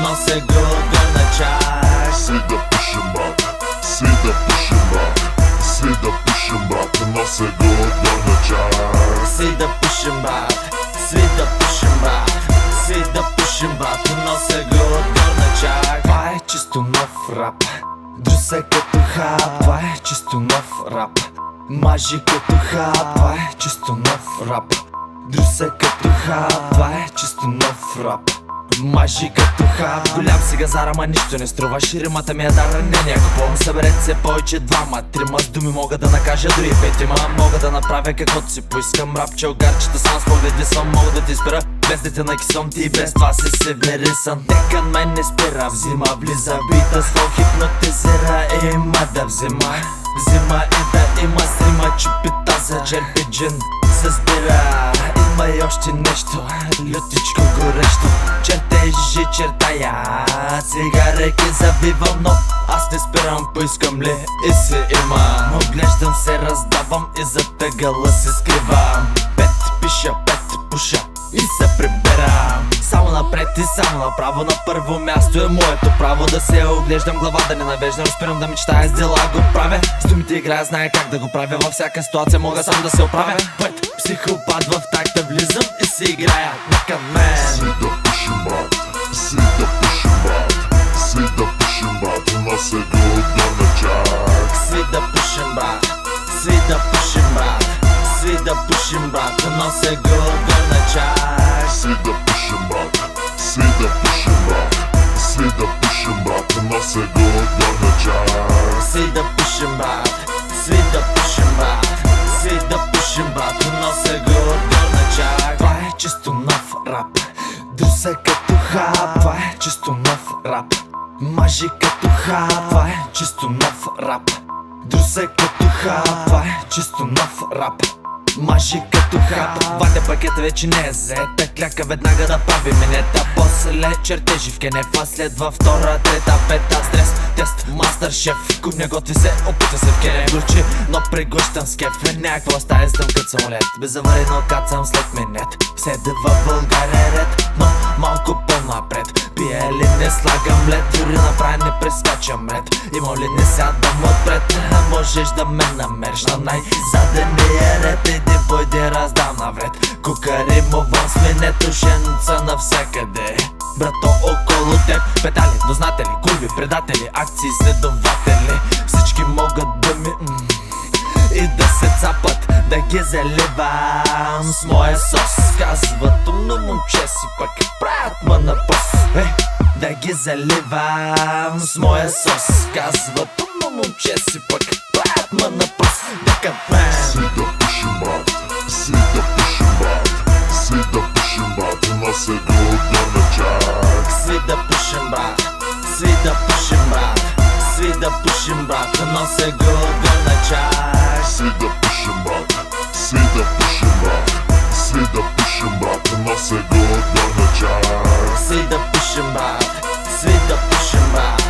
нося го на чак. Свида пушим брат, свида пушим брат, свида пушим брат, нося го на чак. Свида пушим брат, свида пушим брат, свида пушим брат, нося го на чак. Това е чисто нов рап, друса като хап. Това е чисто нов рап, мажи като хап. Това е чисто нов рап, друса като хап. Това е чисто нов рап, мажи като хап. Голям си газар, ама нищо не струва. Ширимата ми е дара, не някакво. Съберете се повече двама, трима. С думи мога да накажа дори петима. Мога да направя каквото си поискам. Рапче огарчета, само с погледи съм. Мога да ти спира, без да те накисам. Ти без това си се верисам. Тека мен не спира, взима, влиза бита. Слов хипнотизира, има да взима. Взима и да има стрима, чупи таза, черпи джин се сбира. Има и още нещо, лютичко горещо. Чертежи чертая, цигарки завивам, но аз не спирам, поискам ли и си има. Оглеждам се, раздавам и за тъгъла се скривам. Пет пиша, пет пуша и се прибирам. Само напред и само направо, на първо място е моето право. Да се оглеждам, глава да не навеждам. Спирам да мечтая, с дела го правя. С думите играя, знае как да го правя. Във всяка ситуация мога сам да се оправя. Път психопат, в такта влизам и си играя на мен. Свида пушим брат, свида пушим брат, свида пушим брат, нося го на чак. Свида пушим брат, свида пушим брат, свида пушим брат, нося го на чак. Свида пушим брат, свида пушим брат, свида пушим брат, нося го на чак. Свида пушим брат, свида пушим брат, свида пушим брат, нося го на чак. Това е чисто нов рап, друса като хап. Това е чисто нов рап, мажи като хап. Това е чисто нов рап, друса като хап. Това е чисто нов рап, мажи като хап. Ваня пакета вече не е зета, кляка веднага да прави минета. После чертежи в кенефа, следва втора, трета, пета. Стрес, тест, мастер шеф. Кухня готви се, опита се в кенеф. Горчи, но пригощам с кеф. Някаква стая стъм като самолет. Безаварено кацам след минет. Седа в България ред, но малко по-напред. Пие ли не слагам лед, дори направи не прескачам ред. Има ли не сядам отпред, можеш да ме намериш на най-задения ред. Иди пойди раздам навред, кукари му вън с минето, женца навсякъде. Брато около теб, петали, дознатели, курви, предатели, акции, следователи. Всички могат да ми и да се цапат, да ги заливам с моя сос. Казват умно момче си, пък правят ма на пос. Да ги заливам с моя сос. Казват умно момче си, пък правят ма на пос. Дека мен. Свида пушим брат, свида пушим брат, свида пушим брат, нося го на чак. Свида пушим брат, свида пушим брат, свида пушим брат, нося го на чак. Свида пушим брат, свида пушим брат, свида пушим брат, нося го на чак. Свида пушим брат, свида пушим брат,